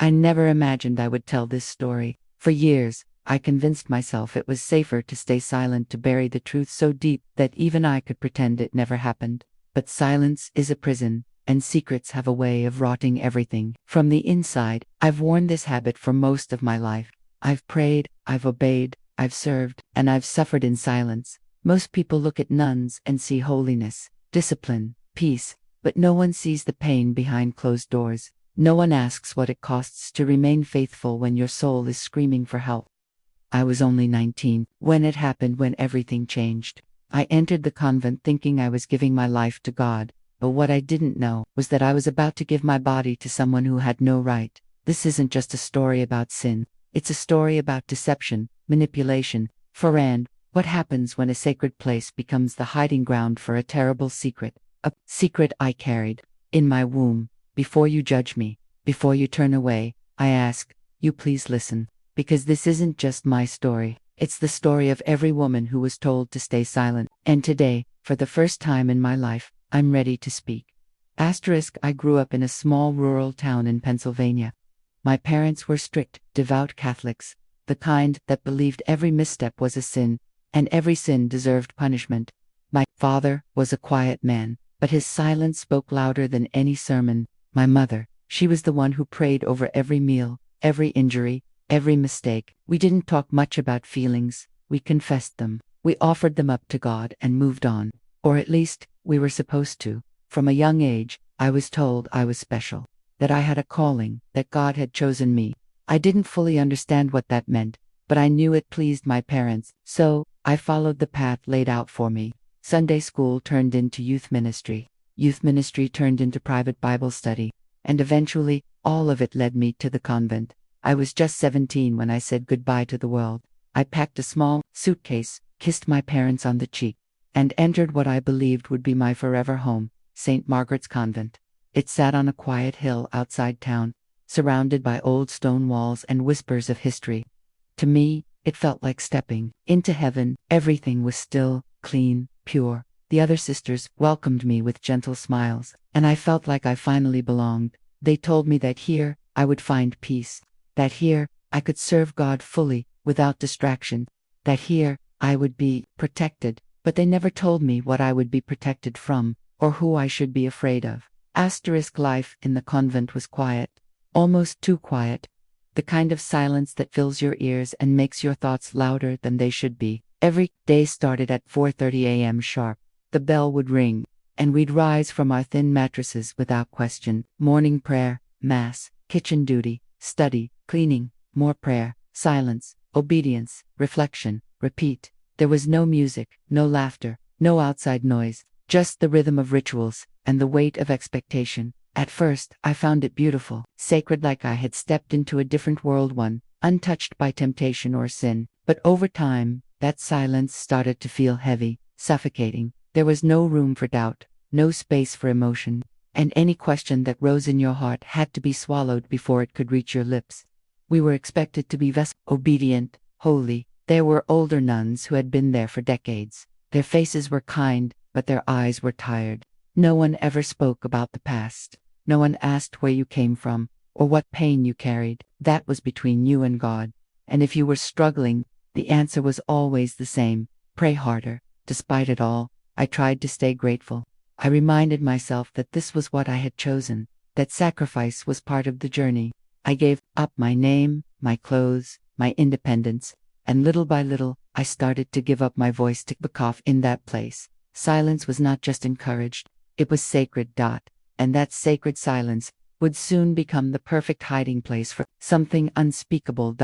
I never imagined I would tell this story. For years, I convinced myself it was safer to stay silent, to bury the truth so deep that even I could pretend it never happened. But silence is a prison, and secrets have a way of rotting everything from the inside. I've worn this habit for most of my life. I've prayed, I've obeyed, I've served, and I've suffered in silence. Most people look at nuns and see holiness, discipline, peace, but no one sees the pain behind closed doors. No one asks what it costs to remain faithful when your soul is screaming for help. I was only 19 when it happened, when everything changed. I entered the convent thinking I was giving my life to God, but what I didn't know was that I was about to give my body to someone who had no right. This isn't just a story about sin. It's a story about deception, manipulation, and what happens when a sacred place becomes the hiding ground for a terrible secret. A secret I carried in my womb. Before you judge me, before you turn away, I ask you, please listen, because this isn't just my story. It's the story of every woman who was told to stay silent. And today, for the first time in my life, I'm ready to speak. I grew up in a small rural town in Pennsylvania. My parents were strict, devout Catholics, the kind that believed every misstep was a sin, and every sin deserved punishment. My father was a quiet man, but his silence spoke louder than any sermon. My mother, she was the one who prayed over every meal, every injury, every mistake. We didn't talk much about feelings, we confessed them. We offered them up to God and moved on. Or at least, we were supposed to. From a young age, I was told I was special, that I had a calling, that God had chosen me. I didn't fully understand what that meant, but I knew it pleased my parents, so I followed the path laid out for me. Sunday school turned into youth ministry turned into private Bible study, and eventually, all of it led me to the convent. I was just 17 when I said goodbye to the world. I packed a small suitcase, kissed my parents on the cheek, and entered what I believed would be my forever home, St. Margaret's Convent. It sat on a quiet hill outside town, surrounded by old stone walls and whispers of history. To me, it felt like stepping into heaven. Everything was still, clean, pure. The other sisters welcomed me with gentle smiles, and I felt like I finally belonged. They told me that here, I would find peace, that here, I could serve God fully, without distraction, that here, I would be protected, but they never told me what I would be protected from, or who I should be afraid of. Life in the convent was quiet, almost too quiet, the kind of silence that fills your ears and makes your thoughts louder than they should be. Every day started at 4:30 a.m. sharp. The bell would ring, and we'd rise from our thin mattresses without question. Morning prayer, mass, kitchen duty, study, cleaning, more prayer, silence, obedience, reflection, repeat. There was no music, no laughter, no outside noise, just the rhythm of rituals and the weight of expectation. At first, I found it beautiful, sacred, like I had stepped into a different world, one untouched by temptation or sin. But over time, that silence started to feel heavy, suffocating. There was no room for doubt, no space for emotion, and any question that rose in your heart had to be swallowed before it could reach your lips. We were expected to be obedient, holy. There were older nuns who had been there for decades. Their faces were kind, but their eyes were tired. No one ever spoke about the past. No one asked where you came from, or what pain you carried. That was between you and God. And if you were struggling, the answer was always the same: pray harder. Despite it all, I tried to stay grateful. I reminded myself that this was what I had chosen, that sacrifice was part of the journey. I gave up my name, my clothes, my independence, and little by little, I started to give up my voice to Bukov. In that place, silence was not just encouraged, it was sacred. And that sacred silence would soon become the perfect hiding place for something unspeakable.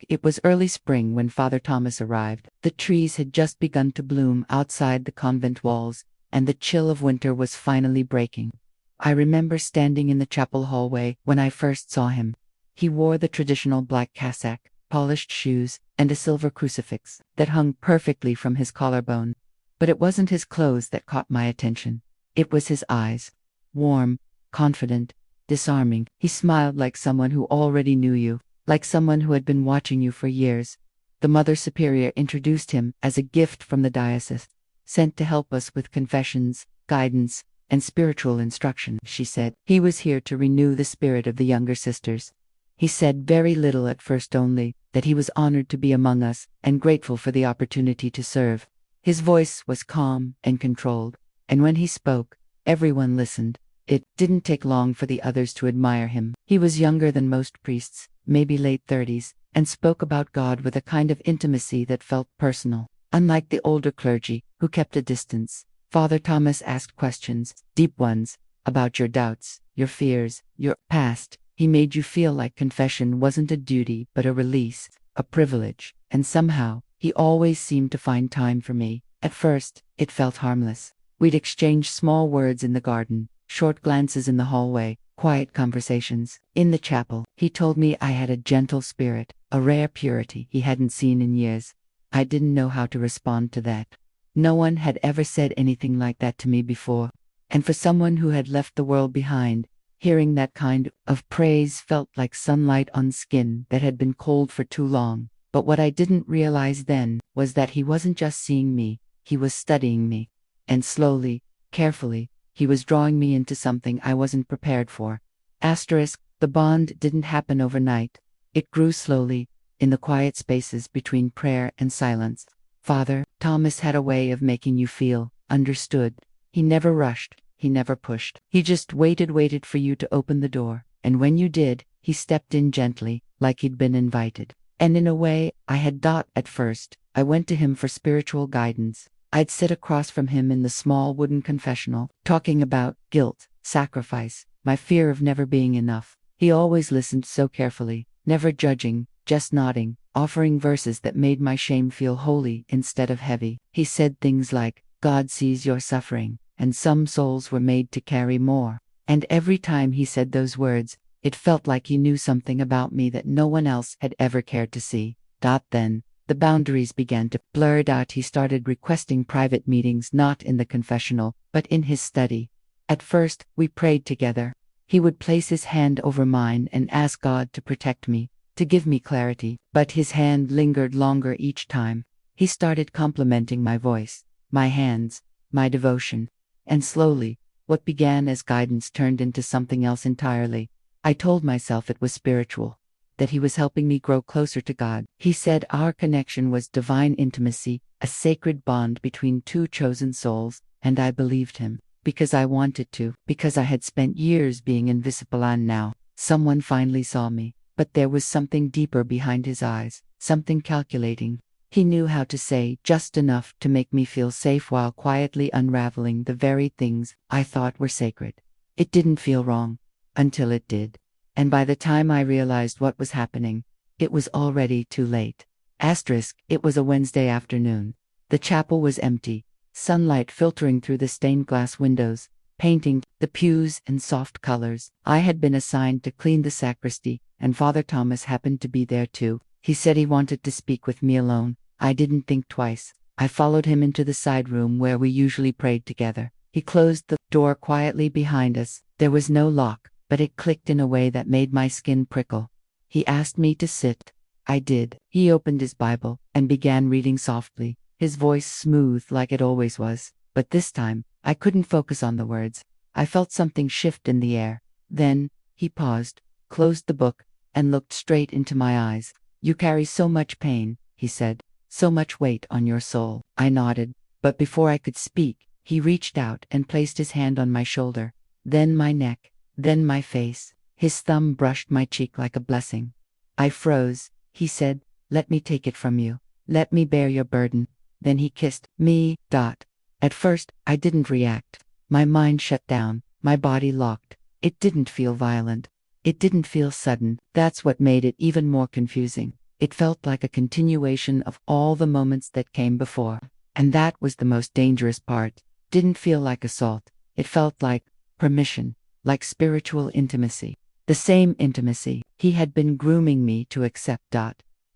It was early spring when Father Thomas arrived. The trees had just begun to bloom outside the convent walls, and the chill of winter was finally breaking. I remember standing in the chapel hallway when I first saw him. He wore the traditional black cassock, polished shoes, and a silver crucifix that hung perfectly from his collarbone. But it wasn't his clothes that caught my attention. It was his eyes. Warm, confident, disarming. He smiled like someone who already knew you, like someone who had been watching you for years. The Mother Superior introduced him as a gift from the diocese, sent to help us with confessions, guidance, and spiritual instruction. She said he was here to renew the spirit of the younger sisters, He said very little at first, only that he was honored to be among us and grateful for the opportunity to serve. His voice was calm and controlled, and when he spoke, everyone listened. It didn't take long for the others to admire him. He was younger than most priests, maybe late 30s, and spoke about God with a kind of intimacy that felt personal. Unlike the older clergy, who kept a distance, Father Thomas asked questions, deep ones, about your doubts, your fears, your past. He made you feel like confession wasn't a duty but a release, a privilege, and somehow, he always seemed to find time for me. At first, it felt harmless. We'd exchange small words in the garden, short glances in the hallway, quiet conversations. In the chapel, he told me I had a gentle spirit, a rare purity he hadn't seen in years. I didn't know how to respond to that. No one had ever said anything like that to me before. And for someone who had left the world behind, hearing that kind of praise felt like sunlight on skin that had been cold for too long. But what I didn't realize then was that he wasn't just seeing me, he was studying me. And slowly, carefully, he was drawing me into something I wasn't prepared for. The bond didn't happen overnight. It grew slowly, in the quiet spaces between prayer and silence. Father Thomas had a way of making you feel understood. He never rushed, he never pushed. He just waited for you to open the door. And when you did, he stepped in gently, like he'd been invited. And in a way, I had at first. I went to him for spiritual guidance. I'd sit across from him in the small wooden confessional, talking about guilt, sacrifice, my fear of never being enough. He always listened so carefully, never judging, just nodding, offering verses that made my shame feel holy instead of heavy. He said things like, God sees your suffering, and some souls were made to carry more. And every time he said those words, it felt like he knew something about me that no one else had ever cared to see. Then, the boundaries began to blur. He started requesting private meetings not in the confessional, but in his study. At first, we prayed together. He would place his hand over mine and ask God to protect me, to give me clarity, but his hand lingered longer each time. He started complimenting my voice, my hands, my devotion. And slowly, what began as guidance turned into something else entirely. I told myself it was spiritual, that he was helping me grow closer to God. He said our connection was divine intimacy, a sacred bond between two chosen souls, and I believed him. Because I wanted to, because I had spent years being invisible, and now, someone finally saw me. But there was something deeper behind his eyes, something calculating. He knew how to say just enough to make me feel safe while quietly unraveling the very things I thought were sacred. It didn't feel wrong. Until it did. And by the time I realized what was happening, it was already too late. It was a Wednesday afternoon. The chapel was empty, sunlight filtering through the stained glass windows, painting the pews in soft colors. I had been assigned to clean the sacristy, and Father Thomas happened to be there too. He said he wanted to speak with me alone. I didn't think twice. I followed him into the side room where we usually prayed together. He closed the door quietly behind us. There was no lock, but it clicked in a way that made my skin prickle. He asked me to sit. I did. He opened his Bible and began reading softly, his voice smooth like it always was. But this time, I couldn't focus on the words. I felt something shift in the air. Then, he paused, closed the book, and looked straight into my eyes. You carry so much pain, he said, so much weight on your soul. I nodded, but before I could speak, he reached out and placed his hand on my shoulder, then my neck, then my face. His thumb brushed my cheek like a blessing. I froze. He said, let me take it from you. Let me bear your burden. Then he kissed me. At first, I didn't react. My mind shut down, my body locked. It didn't feel violent. It didn't feel sudden. That's what made it even more confusing. It felt like a continuation of all the moments that came before. And that was the most dangerous part. Didn't feel like assault. It felt like permission, like spiritual intimacy. The same intimacy he had been grooming me to accept.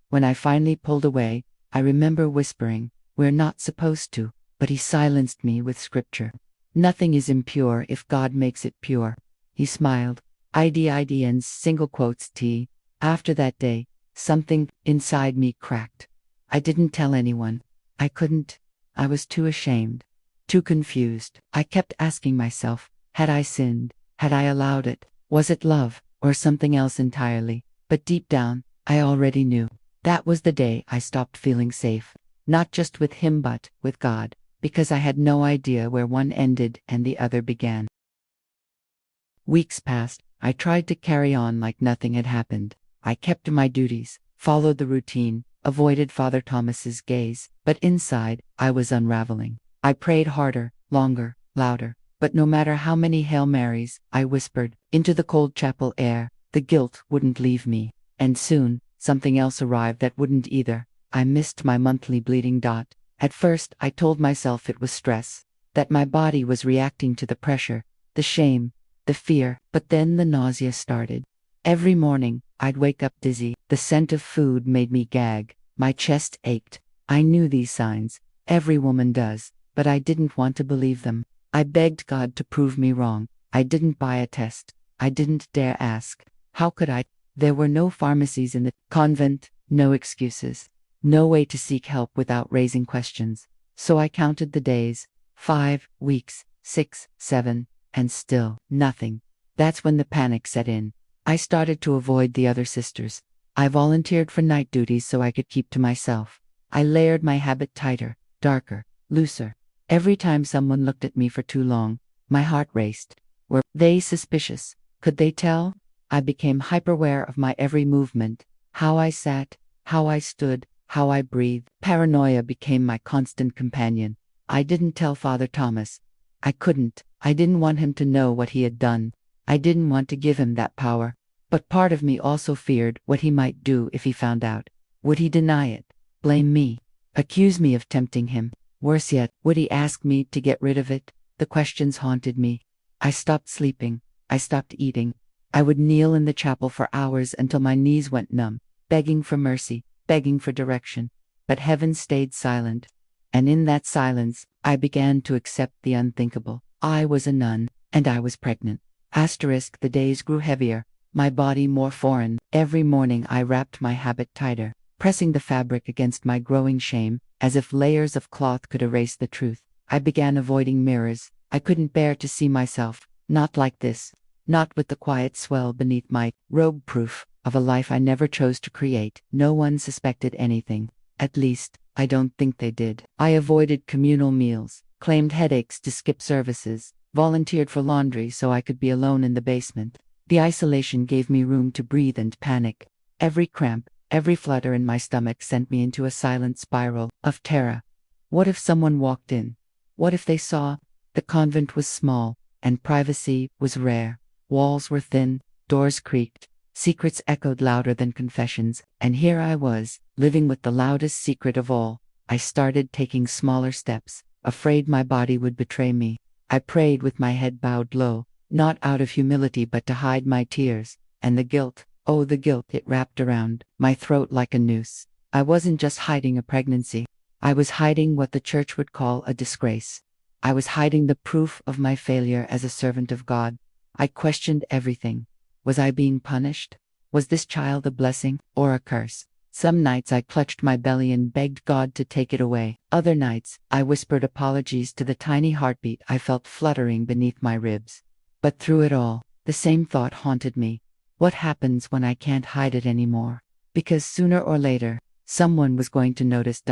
When I finally pulled away, I remember whispering, we're not supposed to, but he silenced me with scripture. Nothing is impure if God makes it pure. He smiled. IDIDN's single quotes T. After that day, something inside me cracked. I didn't tell anyone. I couldn't. I was too ashamed. Too confused. I kept asking myself, had I sinned? Had I allowed it? Was it love, or something else entirely? But deep down, I already knew. That was the day I stopped feeling safe. Not just with him but with God, because I had no idea where one ended and the other began. Weeks passed. I tried to carry on like nothing had happened. I kept to my duties, followed the routine, avoided Father Thomas's gaze, but inside, I was unraveling. I prayed harder, longer, louder, but no matter how many Hail Marys I whispered into the cold chapel air, the guilt wouldn't leave me. And soon, something else arrived that wouldn't either. I missed my monthly bleeding dot. At first, I told myself it was stress, that my body was reacting to the pressure, the shame, the fear, but then the nausea started. Every morning, I'd wake up dizzy. The scent of food made me gag. My chest ached. I knew these signs. Every woman does, but I didn't want to believe them. I begged God to prove me wrong. I didn't buy a test. I didn't dare ask. How could I? There were no pharmacies in the convent, no excuses, no way to seek help without raising questions. So I counted the days, 5 weeks, 6, 7, and still nothing. That's when the panic set in. I started to avoid the other sisters. I volunteered for night duties so I could keep to myself. I layered my habit tighter, darker, looser. Every time someone looked at me for too long, my heart raced. Were they suspicious? Could they tell? I became hyper-aware of my every movement, how I sat, how I stood, how I breathed. Paranoia became my constant companion. I didn't tell Father Thomas. I couldn't. I didn't want him to know what he had done. I didn't want to give him that power. But part of me also feared what he might do if he found out. Would he deny it? Blame me? Accuse me of tempting him? Worse yet, would he ask me to get rid of it? The questions haunted me. I stopped sleeping. I stopped eating. I would kneel in the chapel for hours until my knees went numb, begging for mercy, begging for direction. But heaven stayed silent. And in that silence, I began to accept the unthinkable. I was a nun, and I was pregnant. The days grew heavier, my body more foreign. Every morning I wrapped my habit tighter, pressing the fabric against my growing shame, as if layers of cloth could erase the truth. I began avoiding mirrors. I couldn't bear to see myself, not like this, not with the quiet swell beneath my robe, proof of a life I never chose to create. No one suspected anything. At least, I don't think they did. I avoided communal meals, claimed headaches to skip services, volunteered for laundry so I could be alone in the basement. The isolation gave me room to breathe and panic. Every cramp, every flutter in my stomach sent me into a silent spiral of terror. What if someone walked in? What if they saw? The convent was small, and privacy was rare. Walls were thin, doors creaked, secrets echoed louder than confessions, and here I was, living with the loudest secret of all. I started taking smaller steps, afraid my body would betray me. I prayed with my head bowed low, not out of humility but to hide my tears, and the guilt, oh the guilt, it wrapped around my throat like a noose. I wasn't just hiding a pregnancy. I was hiding what the church would call a disgrace. I was hiding the proof of my failure as a servant of God. I questioned everything. Was I being punished? Was this child a blessing or a curse? Some nights I clutched my belly and begged God to take it away. Other nights, I whispered apologies to the tiny heartbeat I felt fluttering beneath my ribs. But through it all, the same thought haunted me. What happens when I can't hide it anymore? Because sooner or later, someone was going to notice.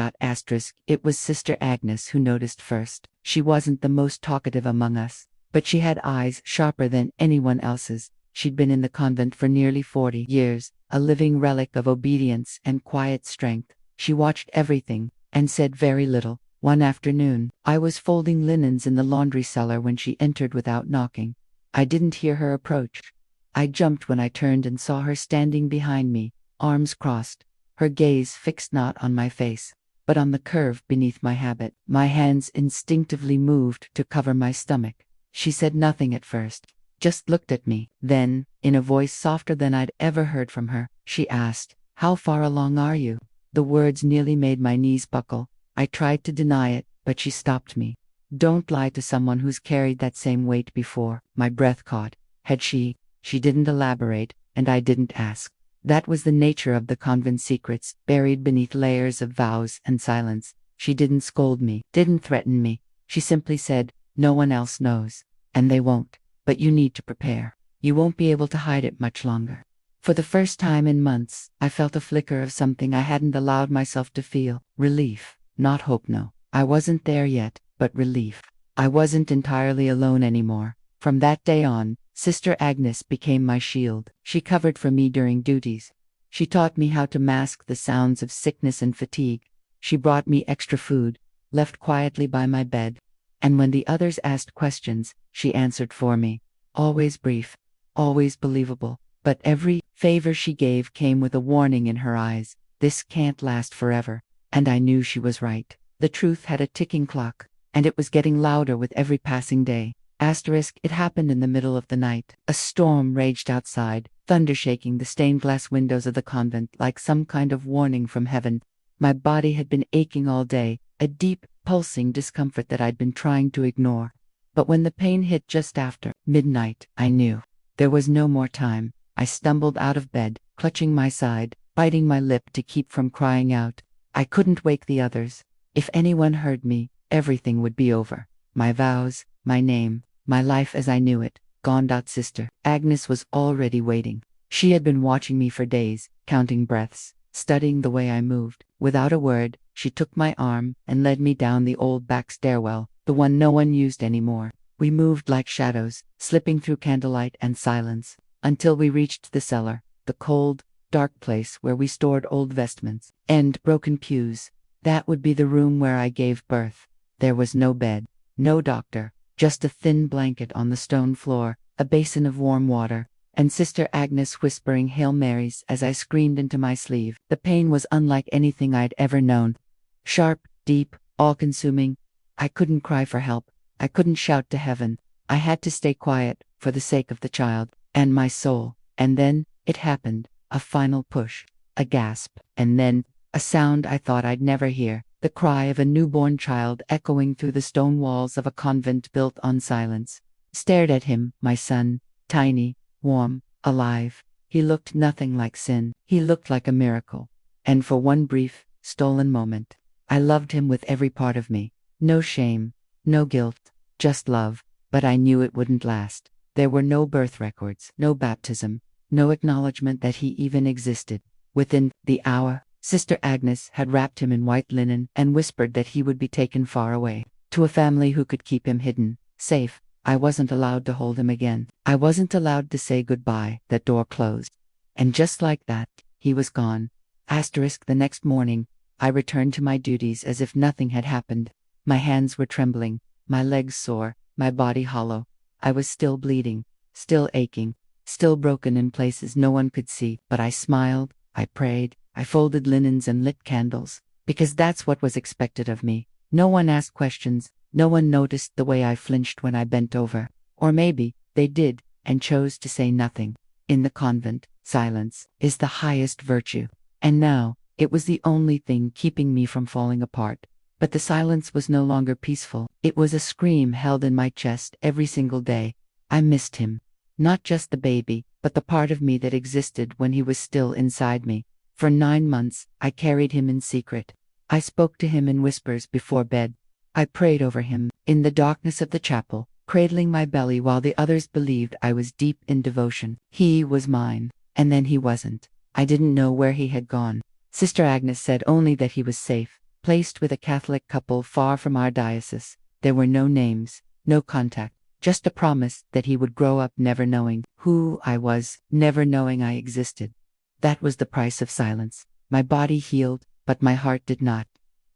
It was Sister Agnes who noticed first. She wasn't the most talkative among us, but she had eyes sharper than anyone else's. She'd been in the convent for nearly 40 years, a living relic of obedience and quiet strength. She watched everything, and said very little. One afternoon, I was folding linens in the laundry cellar when she entered without knocking. I didn't hear her approach. I jumped when I turned and saw her standing behind me, arms crossed, her gaze fixed not on my face, but on the curve beneath my habit. My hands instinctively moved to cover my stomach. She said nothing at first, just looked at me. Then, in a voice softer than I'd ever heard from her, she asked, "How far along are you?" The words nearly made my knees buckle. I tried to deny it, but she stopped me. "Don't lie to someone who's carried that same weight before." My breath caught. Had she? She didn't elaborate, and I didn't ask. That was the nature of the convent secrets, buried beneath layers of vows and silence. She didn't scold me, didn't threaten me. She simply said, "No one else knows. And they won't. But you need to prepare. You won't be able to hide it much longer." For the first time in months, I felt a flicker of something I hadn't allowed myself to feel. Relief, not hope, no. I wasn't there yet, but relief. I wasn't entirely alone anymore. From that day on, Sister Agnes became my shield. She covered for me during duties. She taught me how to mask the sounds of sickness and fatigue. She brought me extra food, left quietly by my bed. And when the others asked questions, she answered for me. Always brief, always believable. But every favor she gave came with a warning in her eyes. This can't last forever. And I knew she was right. The truth had a ticking clock, and it was getting louder with every passing day. It happened in the middle of the night. A storm raged outside, thunder shaking the stained glass windows of the convent like some kind of warning from heaven. My body had been aching all day, a deep, pulsing discomfort that I'd been trying to ignore. But when the pain hit just after midnight, I knew. There was no more time. I stumbled out of bed, clutching my side, biting my lip to keep from crying out. I couldn't wake the others. If anyone heard me, everything would be over. My vows, my name, my life as I knew it, gone. Sister Agnes was already waiting. She had been watching me for days, counting breaths, studying the way I moved. Without a word, she took my arm and led me down the old back stairwell, the one no one used anymore. We moved like shadows, slipping through candlelight and silence, until we reached the cellar, the cold, dark place where we stored old vestments and broken pews. That would be the room where I gave birth. There was no bed, no doctor, just a thin blanket on the stone floor, a basin of warm water, and Sister Agnes whispering Hail Marys as I screamed into my sleeve. The pain was unlike anything I'd ever known. Sharp, deep, all-consuming. I couldn't cry for help. I couldn't shout to heaven. I had to stay quiet, for the sake of the child, and my soul. And then, it happened. A final push. A gasp. And then, a sound I thought I'd never hear. The cry of a newborn child echoing through the stone walls of a convent built on silence. Stared at him, my son, tiny, warm, alive. He looked nothing like sin. He looked like a miracle. And for one brief, stolen moment, I loved him with every part of me. No shame, no guilt, just love. But I knew it wouldn't last. There were no birth records, no baptism, no acknowledgement that he even existed. Within the hour, Sister Agnes had wrapped him in white linen and whispered that he would be taken far away, to a family who could keep him hidden, safe. I wasn't allowed to hold him again. I wasn't allowed to say goodbye. That door closed. And just like that, he was gone. The next morning, I returned to my duties as if nothing had happened. My hands were trembling, my legs sore, my body hollow. I was still bleeding, still aching, still broken in places no one could see. But I smiled, I prayed, I folded linens and lit candles, because that's what was expected of me. No one asked questions, no one noticed the way I flinched when I bent over. Or maybe, they did, and chose to say nothing. In the convent, silence is the highest virtue. And now, it was the only thing keeping me from falling apart. But the silence was no longer peaceful. It was a scream held in my chest every single day. I missed him. Not just the baby, but the part of me that existed when he was still inside me. For 9 months, I carried him in secret. I spoke to him in whispers before bed. I prayed over him, in the darkness of the chapel, cradling my belly while the others believed I was deep in devotion. He was mine, and then he wasn't. I didn't know where he had gone. Sister Agnes said only that he was safe, placed with a Catholic couple far from our diocese. There were no names, no contact, just a promise that he would grow up never knowing who I was, never knowing I existed. That was the price of silence. My body healed, but my heart did not.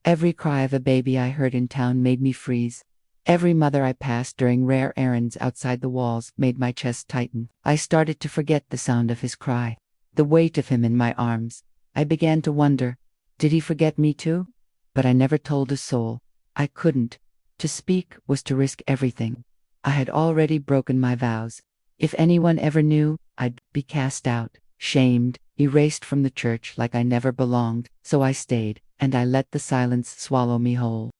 Every cry of a baby I heard in town made me freeze. Every mother I passed during rare errands outside the walls made my chest tighten. I started to forget the sound of his cry, the weight of him in my arms. I began to wonder, did he forget me too? But I never told a soul. I couldn't. To speak was to risk everything. I had already broken my vows. If anyone ever knew, I'd be cast out, shamed, erased from the church like I never belonged. So I stayed, and I let the silence swallow me whole.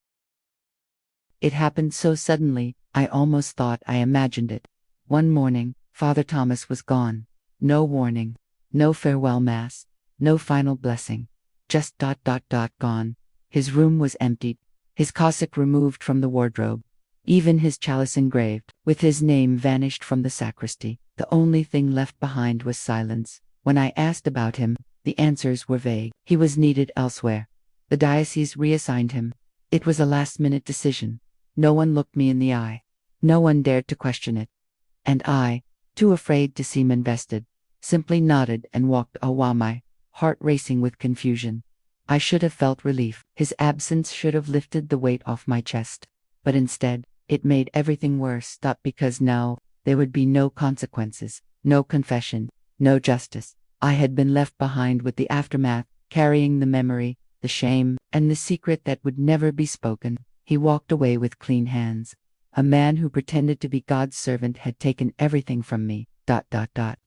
It happened so suddenly, I almost thought I imagined it. One morning, Father Thomas was gone. No warning, no farewell mass, no final blessing. Just ... gone. His room was emptied, his cassock removed from the wardrobe, even his chalice engraved, with his name vanished from the sacristy. The only thing left behind was silence. When I asked about him, the answers were vague. He was needed elsewhere. The diocese reassigned him. It was a last-minute decision. No one looked me in the eye. No one dared to question it. And I, too afraid to seem invested, simply nodded and walked away, my heart racing with confusion. I should have felt relief. His absence should have lifted the weight off my chest. But instead, it made everything worse, because now there would be no consequences, no confession, no justice. I had been left behind with the aftermath, carrying the memory, the shame, and the secret that would never be spoken. He walked away with clean hands. A man who pretended to be God's servant had taken everything from me,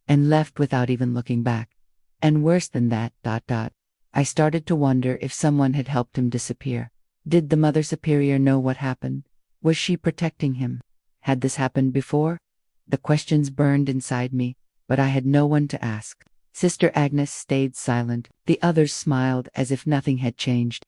and left without even looking back. And worse than that, I started to wonder if someone had helped him disappear. Did the Mother Superior know what happened? Was she protecting him? Had this happened before? The questions burned inside me, but I had no one to ask. Sister Agnes stayed silent. The others smiled as if nothing had changed.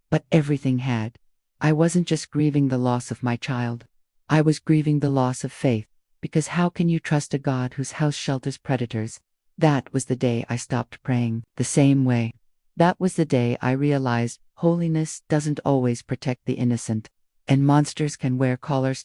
But everything had. I wasn't just grieving the loss of my child. I was grieving the loss of faith, because how can you trust a God whose house shelters predators? That was the day I stopped praying the same way. That was the day I realized holiness doesn't always protect the innocent, and monsters can wear collars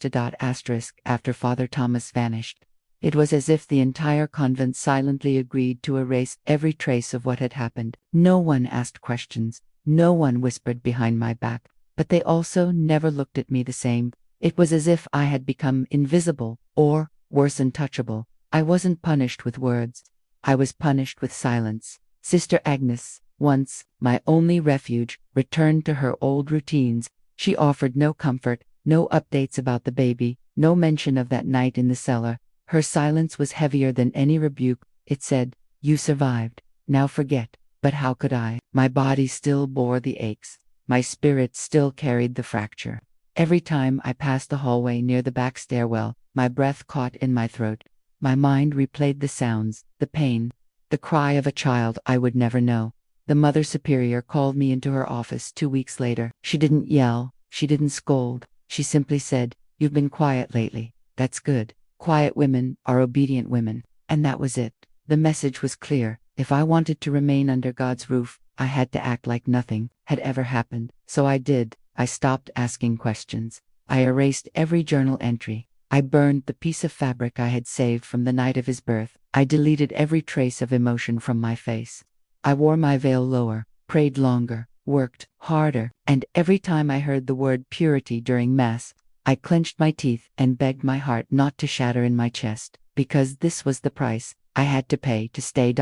after Father Thomas vanished. It was as if the entire convent silently agreed to erase every trace of what had happened. No one asked questions, no one whispered behind my back, but they also never looked at me the same. It was as if I had become invisible, or, worse, untouchable. I wasn't punished with words. I was punished with silence. Sister Agnes, once my only refuge, returned to her old routines. She offered no comfort, no updates about the baby, no mention of that night in the cellar. Her silence was heavier than any rebuke. It said, "You survived, now forget." But how could I? My body still bore the aches. My spirit still carried the fracture. Every time I passed the hallway near the back stairwell, my breath caught in my throat. My mind replayed the sounds, the pain, the cry of a child I would never know. The Mother Superior called me into her office 2 weeks later. She didn't yell, she didn't scold, she simply said, "You've been quiet lately. That's good. Quiet women are obedient women." And that was it. The message was clear. If I wanted to remain under God's roof, I had to act like nothing had ever happened. So I did. I stopped asking questions. I erased every journal entry. I burned the piece of fabric I had saved from the night of his birth. I deleted every trace of emotion from my face. I wore my veil lower, prayed longer, worked harder, and every time I heard the word purity during Mass, I clenched my teeth and begged my heart not to shatter in my chest, because this was the price I had to pay to stay.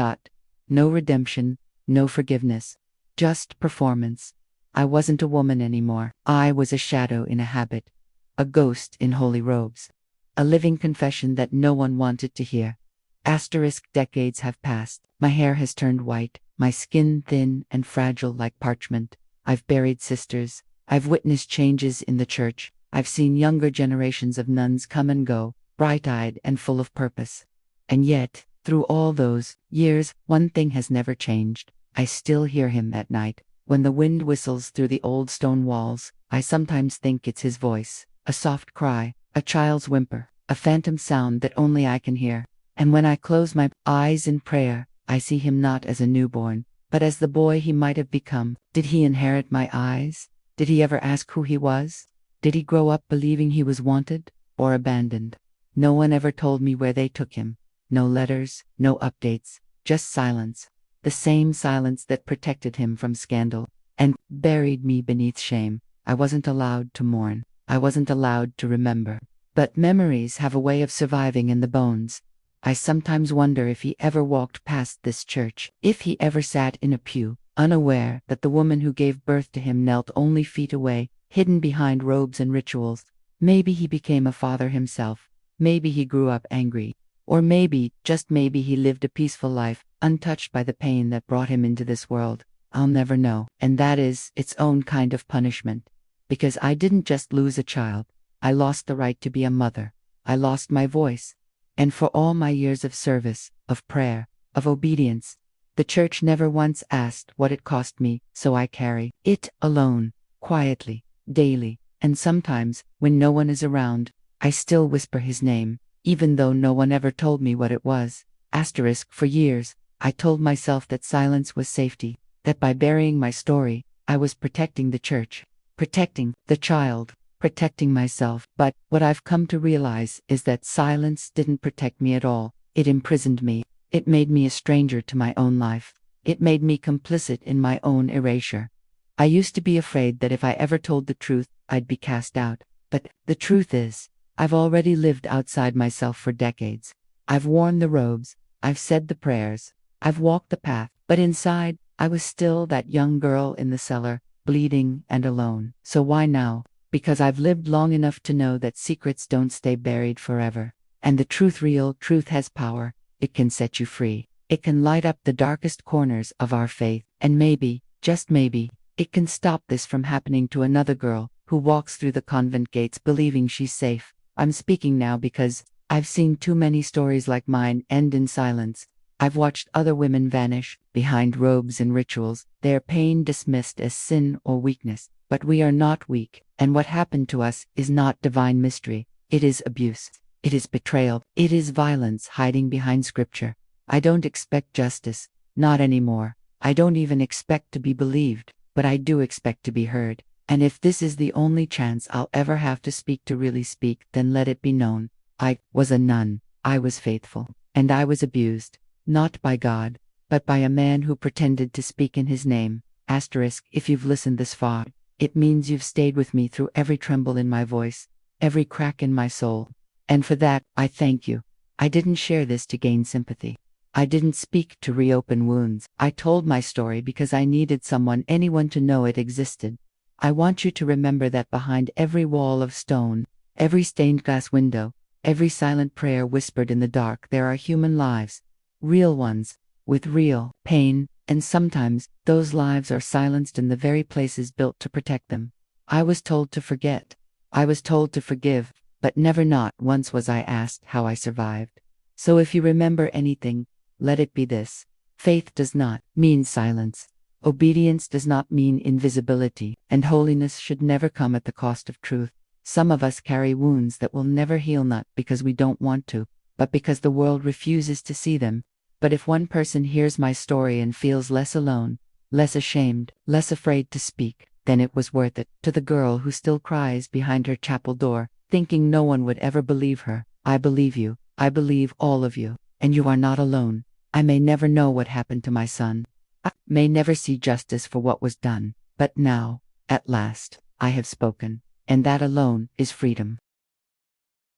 No redemption, no forgiveness, just performance. I wasn't a woman anymore. I was a shadow in a habit, a ghost in holy robes, a living confession that no one wanted to hear. Decades have passed. My hair has turned white, my skin thin and fragile like parchment. I've buried sisters. I've witnessed changes in the church. I've seen younger generations of nuns come and go, bright-eyed and full of purpose. And yet, through all those years, one thing has never changed. I still hear him at night. When the wind whistles through the old stone walls, I sometimes think it's his voice, a soft cry, a child's whimper, a phantom sound that only I can hear. And when I close my eyes in prayer, I see him not as a newborn, but as the boy he might have become. Did he inherit my eyes? Did he ever ask who he was? Did he grow up believing he was wanted or abandoned? No one ever told me where they took him. No letters, no updates, just silence. The same silence that protected him from scandal and buried me beneath shame. I wasn't allowed to mourn. I wasn't allowed to remember. But memories have a way of surviving in the bones. I sometimes wonder if he ever walked past this church, if he ever sat in a pew, unaware that the woman who gave birth to him knelt only feet away, hidden behind robes and rituals. Maybe he became a father himself. Maybe he grew up angry. Or maybe, just maybe, he lived a peaceful life, untouched by the pain that brought him into this world. I'll never know. And that is its own kind of punishment. Because I didn't just lose a child. I lost the right to be a mother. I lost my voice. And for all my years of service, of prayer, of obedience, the church never once asked what it cost me, so I carry it alone, quietly, daily, and sometimes, when no one is around, I still whisper his name, even though no one ever told me what it was. For years, I told myself that silence was safety, that by burying my story, I was protecting the church, protecting the child, protecting myself. But what I've come to realize is that silence didn't protect me at all. It imprisoned me. It made me a stranger to my own life. It made me complicit in my own erasure. I used to be afraid that if I ever told the truth, I'd be cast out. But the truth is, I've already lived outside myself for decades. I've worn the robes, I've said the prayers, I've walked the path, but inside, I was still that young girl in the cellar, bleeding and alone. So why now? Because I've lived long enough to know that secrets don't stay buried forever. And the real truth has power. It can set you free. It can light up the darkest corners of our faith. And maybe, just maybe, it can stop this from happening to another girl who walks through the convent gates believing she's safe. I'm speaking now because I've seen too many stories like mine end in silence. I've watched other women vanish behind robes and rituals, their pain dismissed as sin or weakness. But we are not weak, and what happened to us is not divine mystery. It is abuse. It is betrayal. It is violence hiding behind scripture. I don't expect justice, not anymore. I don't even expect to be believed, but I do expect to be heard. And if this is the only chance I'll ever have to speak to really speak, then let it be known. I was a nun. I was faithful. And I was abused. Not by God, but by a man who pretended to speak in his name. Asterisk, if you've listened this far, it means you've stayed with me through every tremble in my voice, every crack in my soul. And for that, I thank you. I didn't share this to gain sympathy. I didn't speak to reopen wounds. I told my story because I needed anyone to know it existed. I want you to remember that behind every wall of stone, every stained glass window, every silent prayer whispered in the dark, there are human lives. Real ones, with real pain, and sometimes those lives are silenced in the very places built to protect them. I was told to forget. I was told to forgive, but never not once was I asked how I survived. So if you remember anything, let it be this. Faith does not mean silence. Obedience does not mean invisibility, and holiness should never come at the cost of truth. Some of us carry wounds that will never heal, not because we don't want to, but because the world refuses to see them. But if one person hears my story and feels less alone, less ashamed, less afraid to speak, then it was worth it. To the girl who still cries behind her chapel door, thinking no one would ever believe her, I believe you. I believe all of you. And you are not alone. I may never know what happened to my son. I may never see justice for what was done. But now, at last, I have spoken. And that alone is freedom.